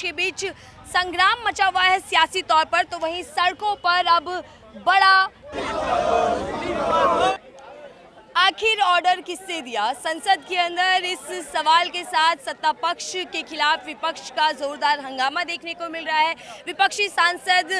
पक्ष के बीच संग्राम मचा हुआ है सियासी तौर पर, तो वहीं सड़कों पर अब बड़ा आखिर ऑर्डर किससे दिया। संसद के अंदर इस सवाल के साथ सत्ता पक्ष के खिलाफ विपक्ष का जोरदार हंगामा देखने को मिल रहा है। विपक्षी सांसद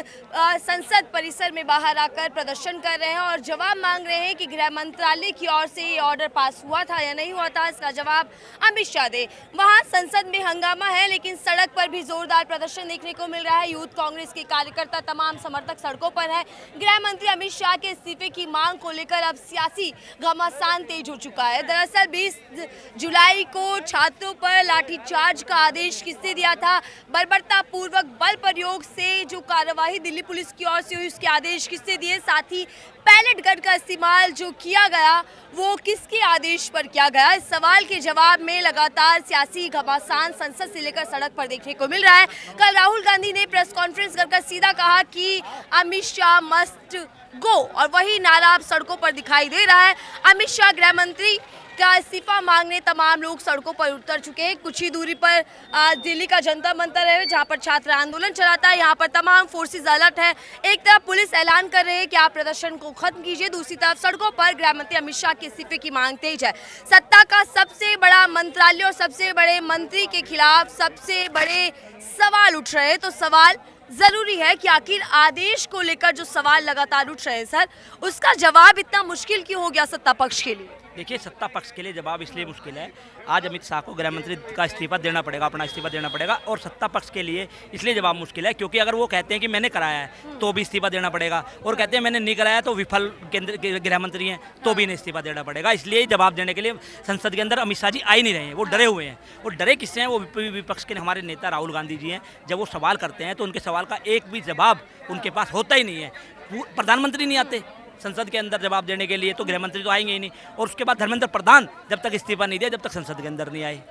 संसद परिसर में बाहर आकर प्रदर्शन कर रहे हैं और जवाब मांग रहे हैं कि गृह मंत्रालय की ओर से ये ऑर्डर पास हुआ था या नहीं हुआ था, इसका जवाब अमित शाह दे। वहां संसद में हंगामा है, लेकिन सड़क पर भी जोरदार प्रदर्शन देखने को मिल रहा है। यूथ कांग्रेस के कार्यकर्ता, तमाम समर्थक सड़कों पर है। गृह मंत्री अमित शाह के इस्तीफे की मांग को लेकर अब सियासी घमासान तेज हो चुका है। दरअसल 20 जुलाई को छात्रों पर लाठीचार्ज का आदेश किसने दिया था? बर्बरता पूर्वक बल प्रयोग से जो कार्यवाही दिल्ली पुलिस की ओर से हुई, उसके आदेश किसने दिए? साथ ही पैलेट गन का इस्तेमाल जो किया गया वो किसके आदेश पर किया गया? इस सवाल के जवाब में लगातार सियासी घमासान संसद से लेकर सड़क पर देखने को मिल रहा है। कल राहुल गांधी ने प्रेस कॉन्फ्रेंस कर सीधा कहा कि अमित शाह मस्ट गो, और वही नारा अब सड़कों पर दिखाई दे रहा है। अमित शाह गृह मंत्री का इस्तीफा मांगने तमाम लोग सड़कों पर उतर चुके हैं। कुछ ही दूरी पर दिल्ली का जंतर मंतर है, जहां पर छात्र आंदोलन चलाता है। यहां पर तमाम फोर्सेस अलर्ट है। एक तरफ पुलिस ऐलान कर रहे हैं कि आप प्रदर्शन को खत्म कीजिए, दूसरी तरफ सड़कों पर गृह मंत्री अमित शाह के इस्तीफे की मांग तेज है। सत्ता का सबसे बड़ा मंत्रालय और सबसे बड़े मंत्री के खिलाफ सबसे बड़े सवाल उठ रहे हैं। तो सवाल जरूरी है कि आखिर आदेश को लेकर जो सवाल लगातार उठ रहे हैं सर, उसका जवाब इतना मुश्किल क्यों हो गया सत्ता पक्ष के लिए? देखिए, सत्ता पक्ष के लिए जवाब इसलिए मुश्किल है, आज अमित शाह को गृह मंत्री का इस्तीफा देना पड़ेगा, अपना इस्तीफा देना पड़ेगा। और सत्ता पक्ष के लिए इसलिए जवाब मुश्किल है क्योंकि अगर वो कहते हैं कि मैंने कराया है तो भी इस्तीफा देना पड़ेगा, और कहते हैं मैंने नहीं कराया तो विफल केंद्र के गृह मंत्री हैं तो भी इन्हें इस्तीफा देना पड़ेगा। इसलिए जवाब देने के लिए संसद के अंदर अमित शाह जी आ ही नहीं रहे हैं, वो डरे हुए हैं। वो डरे किससे हैं? वो विपक्ष के हमारे नेता राहुल गांधी जी हैं। जब वो सवाल करते हैं तो उनके सवाल का एक भी जवाब उनके पास होता ही नहीं है। प्रधानमंत्री नहीं आते संसद के अंदर जवाब देने के लिए, तो गृह मंत्री तो आएंगे ही नहीं। और उसके बाद धर्मेंद्र प्रधान जब तक इस्तीफा नहीं दिया, जब तक संसद के अंदर नहीं आए।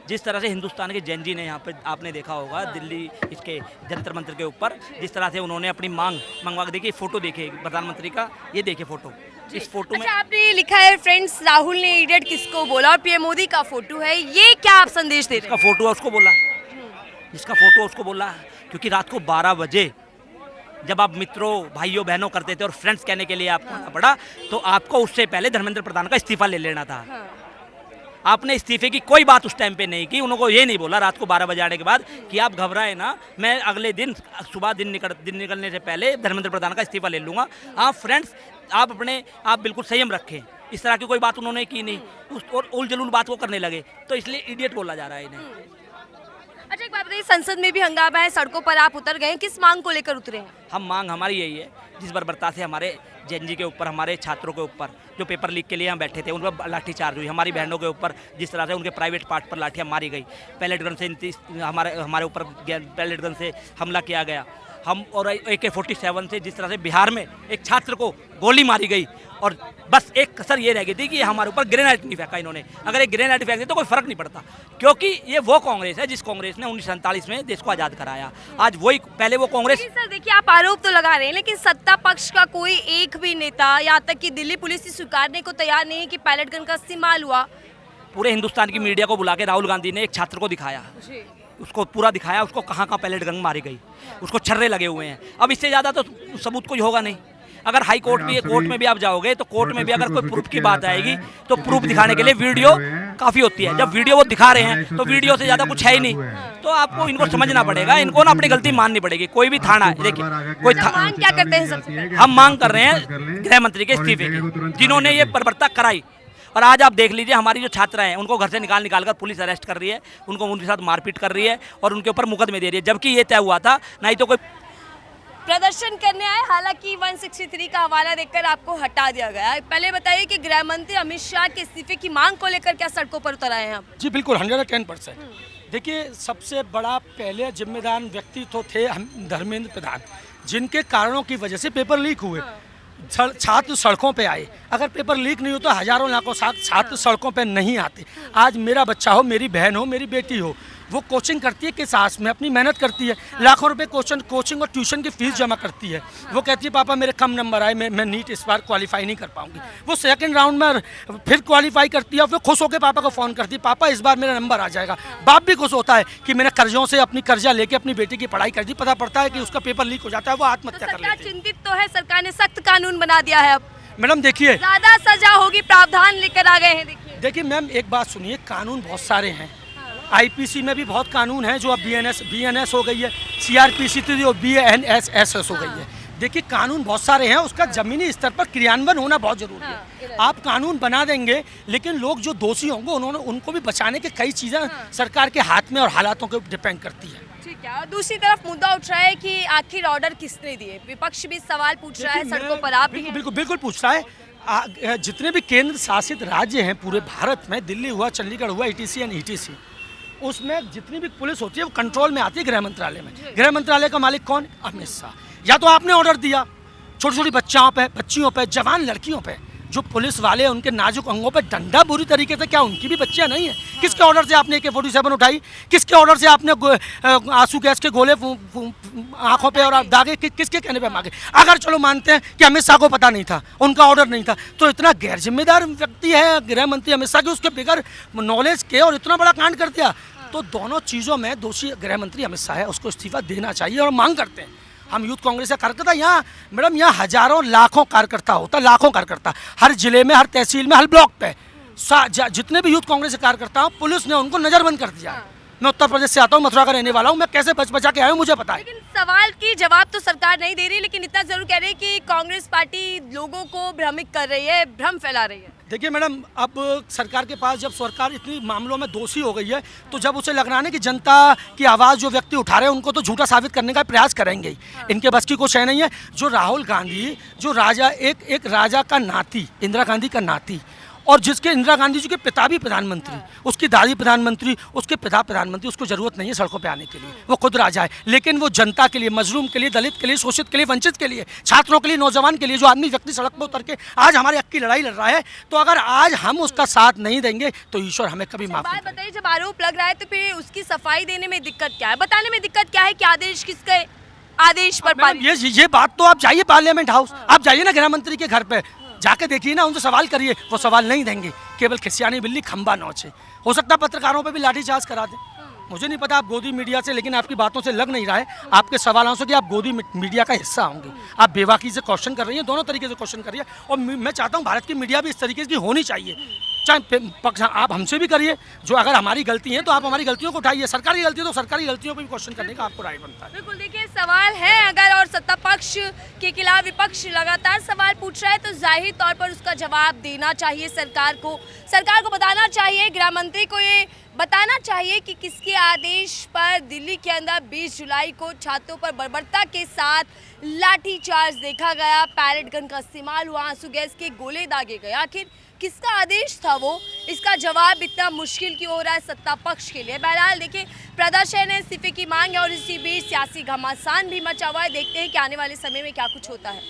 जिस तरह से हिंदुस्तान के जैन जी ने यहाँ पे आपने देखा होगा दिल्ली इसके जंतर मंतर के ऊपर, जिस तरह से उन्होंने अपनी मांग मंगवा के देखिए, फोटो देखिए प्रधानमंत्री का, ये देखिए फोटो। इस फोटो में आपने लिखा है फ्रेंड्स राहुल ने इडियट किसको बोला, और पीएम मोदी का फोटो है, ये क्या आप संदेश दे रहे हैं? जिसका फोटो है उसको बोला, जिसका फोटो उसको बोला, क्योंकि रात को 12 बजे जब आप मित्रों भाइयों बहनों करते थे और फ्रेंड्स कहने के लिए आपको आना पड़ा, तो आपको उससे पहले धर्मेंद्र प्रधान का इस्तीफा ले लेना था। आपने इस्तीफे की कोई बात उस टाइम पे नहीं की। उनको ये नहीं बोला रात को 12 बजे आने के बाद कि आप घबराए ना, मैं अगले दिन सुबह दिन निकलने से पहले धर्मेंद्र प्रधान का इस्तीफा ले लूँगा। आप फ्रेंड्स आप बिल्कुल संयम रखें। इस तरह की कोई बात उन्होंने की नहीं, और उल जलूल बात वो करने लगे, तो इसलिए इडियट बोला जा रहा है इन्हें। अच्छा, एक बात बताइए, संसद में भी हंगामा है, सड़कों पर आप उतर गए, किस मांग को लेकर उतरे हैं? मांग हमारी यही है, जिस बर्बरता से हमारे जैन जी के ऊपर, हमारे छात्रों के ऊपर जो पेपर लीक के लिए यहाँ बैठे थे, उन पर लाठीचार्ज हुई, हमारी बहनों के ऊपर जिस तरह से उनके प्राइवेट पार्ट पर लाठियाँ मारी गई, पैलेट गन से हमारे ऊपर पैलेट गन से हमला किया गया, हम और AK-47 से जिस तरह से बिहार में एक छात्र को गोली मारी गई, और बस एक कसर ये रह गई थी कि हमारे ऊपर ग्रेनेड नहीं फेंका इन्होंने। अगर एक ग्रेनेड फेंक दे तो कोई फर्क नहीं पड़ता, क्योंकि ये वो कांग्रेस है जिस कांग्रेस ने 1947 में देश को आज़ाद कराया। आज वही, पहले वो कांग्रेस। सर देखिए, आप आरोप तो लगा रहे हैं, लेकिन सत्ता पक्ष का कोई एक भी नेता, यहाँ तक कि दिल्ली पुलिस ही स्वीकारने को तैयार नहीं है कि पैलेट गन का इस्तेमाल हुआ। पूरे हिंदुस्तान की मीडिया को बुला के राहुल गांधी ने एक छात्र को दिखाया, उसको पूरा दिखाया, उसको कहाँ पैलेट गन मारी गई, उसको छर्रे लगे हुए हैं। अब इससे ज़्यादा तो सबूत कोई होगा नहीं। अगर हाई कोर्ट भी, कोर्ट में भी आप जाओगे तो कोर्ट में भी अगर कोई प्रूफ की बात आएगी तो प्रूफ दिखाने के लिए वीडियो काफ़ी होती है। जब वीडियो वो दिखा रहे हैं तो वीडियो से ज़्यादा कुछ है ही नहीं। तो आपको इनको समझना पड़ेगा, इनको ना अपनी गलती माननी पड़ेगी। कोई भी थाना, देखिए कोई मांग क्या करते हैं सबसे पहले? हम मांग कर रहे हैं गृह मंत्री के इस्तीफे की, जिन्होंने ये बर्बरता कराई। और आज आप देख लीजिए, हमारी जो छात्रा हैं उनको घर से निकाल कर पुलिस अरेस्ट कर रही है, उनके साथ मारपीट कर रही है और उनके ऊपर मुकदमे दे रही है, जबकि ये तय हुआ था नहीं तो कोई प्रदर्शन करने आए। हालांकि 163 का हवाला देकर आपको हटा दिया गया। पहले बताइए कि गृह मंत्री अमित शाह के इस्तीफे की मांग को लेकर क्या सड़कों पर उतर आए हैं आप? जी बिल्कुल, 110%। देखिए, सबसे बड़ा पहले जिम्मेदार व्यक्ति तो थे धर्मेंद्र प्रधान, जिनके कारणों की वजह से पेपर लीक हुए। छात्र सड़कों पे आए। अगर पेपर लीक नहीं हो तो हजारों लाखों छात्र सड़कों पे नहीं आते। आज मेरा बच्चा हो, मेरी बहन हो, मेरी बेटी हो, वो कोचिंग करती है किस आस में, अपनी मेहनत करती है, लाखों रुपए कोचिंग और ट्यूशन की फीस जमा करती है। वो कहती है पापा मेरे कम नंबर आए, मैं नीट इस बार क्वालिफाई नहीं कर पाऊंगी। वो सेकंड राउंड में फिर क्वालिफाई करती है, फिर खुश होकर पापा को फ़ोन करती है, पापा इस बार मेरा नंबर आ जाएगा। बाप भी खुश होता है कि मैंने कर्जों से अपनी कर्जा लेके अपनी बेटी की पढ़ाई कर दी। पता पड़ता है कि उसका पेपर लीक हो जाता है, वो आत्महत्या कर लेती है। चिंतित तो है, सरकार ने सख्त कानून बना दिया है, अब मैडम देखिए, ज्यादा सजा होगी, प्रावधान लेकर आ गए हैं। देखिए मैम एक बात सुनिए, कानून बहुत सारे हैं। आईपीसी में भी बहुत कानून है, जो अब बीएनएस हो गई है, सीआरपीसी थी जो बीएनएसएस हो गई है। देखिए कानून बहुत सारे हैं, उसका जमीनी स्तर पर क्रियान्वयन होना बहुत जरूरी है। आप कानून बना देंगे लेकिन लोग जो दोषी होंगे उनको भी बचाने के कई चीज़ें सरकार के हाथ में और हालातों के डिपेंड करती है। ठीक है, और दूसरी तरफ मुद्दा उठ रहा है कि आखिर ऑर्डर किसने दिए। विपक्ष भी सवाल पूछ रहा है, सड़कों पर आप भी हैं। बिल्कुल पूछ रहा है। जितने भी केंद्र शासित राज्य हैं पूरे भारत में, दिल्ली हुआ, चंडीगढ़ हुआ, ETC एंड ETC, उसमें जितनी भी पुलिस होती है वो कंट्रोल में आती है गृह मंत्रालय में। गृह मंत्रालय का मालिक कौन? अमित शाह। या तो आपने ऑर्डर दिया छोटी छोटी बच्चियों पे, जवान लड़कियों पे, जो पुलिस वाले उनके नाजुक अंगों पे डंडा बुरी तरीके से, क्या उनकी भी बच्चियां नहीं है? किसके ऑर्डर से आपने AK-47 उठाई? किसके ऑर्डर से आपने आंसू गैस के गोले आंखों पे और दागे? किसके कहने पे मांगे? अगर चलो मानते हैं कि अमित शाह को पता नहीं था, उनका ऑर्डर नहीं था, तो इतना गैर जिम्मेदार व्यक्ति है गृह मंत्री अमित शाह की, उसके बगैर नॉलेज के और इतना बड़ा कांड कर दिया। तो दोनों चीज़ों में दोषी गृह मंत्री अमित शाह है, उसको इस्तीफा देना चाहिए और मांग करते हैं। हम यूथ कांग्रेस का कार्यकर्ता यहाँ, मैडम यहाँ हजारों लाखों कार्यकर्ता होता, लाखों कार्यकर्ता हर जिले में, हर तहसील में, हर ब्लॉक पे जितने भी यूथ कांग्रेस के कार्यकर्ता हूँ, पुलिस ने उनको नजरबंद कर दिया। मैं उत्तर प्रदेश से आता हूँ, मथुरा का रहने वाला हूँ, मैं कैसे बचा के आया हूँ मुझे पता है। लेकिन सवाल की जवाब तो सरकार नहीं दे रही, लेकिन इतना जरूर कह रही है कि कांग्रेस पार्टी लोगों को भ्रमित कर रही है, भ्रम फैला रही है। देखिए मैडम, अब सरकार के पास जब सरकार इतनी मामलों में दोषी हो गई है, तो जब उसे लग रहा है कि जनता की आवाज़ जो व्यक्ति उठा रहे हैं उनको तो झूठा साबित करने का प्रयास करेंगे ही। इनके बस की कुछ है नहीं है। जो राहुल गांधी, जो राजा, एक राजा का नाती, इंदिरा गांधी का नाती, और जिसके इंदिरा गांधी जी के पिता भी प्रधानमंत्री, उसकी दादी प्रधानमंत्री, उसके पिता प्रधानमंत्री, उसको जरूरत नहीं है सड़कों पे आने के लिए, वो खुद राजा है। लेकिन वो जनता के लिए, मजलूम के लिए, दलित के लिए, शोषित के लिए, वंचित के लिए, छात्रों के लिए, नौजवान के लिए, जो आदमी व्यक्ति सड़क पर उतर के आज हमारे हक की लड़ाई लड़ रहा है, तो अगर आज हम उसका साथ नहीं देंगे तो ईश्वर हमें कभी माफ नहीं करेगा। बताइए, जब आरोप लग रहा है तो फिर उसकी सफाई देने में दिक्कत क्या है, बताने में दिक्कत क्या है कि आदेश किसके आदेश पर? ये बात तो आप जाइए पार्लियामेंट हाउस, आप जाइए ना गृह मंत्री के घर पे, जाके देखिए ना, उनसे सवाल करिए, वो सवाल नहीं देंगे। केवल खिसियानी बिल्ली खंबा नोचे। हो सकता है पत्रकारों पे भी लाठीचार्ज करा दें, मुझे नहीं पता। आप गोदी मीडिया से, लेकिन आपकी बातों से लग नहीं रहा है, आपके सवालों से, कि आप गोदी मीडिया का हिस्सा होंगे। आप बेबाकी से क्वेश्चन कर रही हैं, दोनों तरीके से क्वेश्चन करिए। और मैं चाहता हूँ भारत की मीडिया भी इस तरीके की होनी चाहिए। चाहे पक्ष आप हमसे भी करिए, जो अगर हमारी गलती है तो आप हमारी गलतियों को उठाइए, सरकारी गलती है तो सरकारी गलतियों पर भी क्वेश्चन करने का आपको राइट बनता है। बिल्कुल, देखिए सवाल है अगर, और सत्ता पक्ष के खिलाफ विपक्ष लगातार सवाल पूछ रहा है, तो जाहिर तौर पर उसका जवाब देना चाहिए सरकार को बताना चाहिए, गृह मंत्री को ये बताना चाहिए कि किसके आदेश पर दिल्ली के अंदर 20 जुलाई को छात्रों पर बर्बरता के साथ लाठीचार्ज देखा गया, पैलेट गन का इस्तेमाल हुआ, आंसू गैस के गोले दागे गए। आखिर किसका आदेश था वो? इसका जवाब इतना मुश्किल क्यों हो रहा है सत्ता पक्ष के लिए? बहरहाल देखिए, प्रदर्शन है, इस्तीफे की मांग है, और इसी बीच सियासी घमासान भी मचा हुआ है। देखते हैं कि आने वाले समय में क्या कुछ होता है।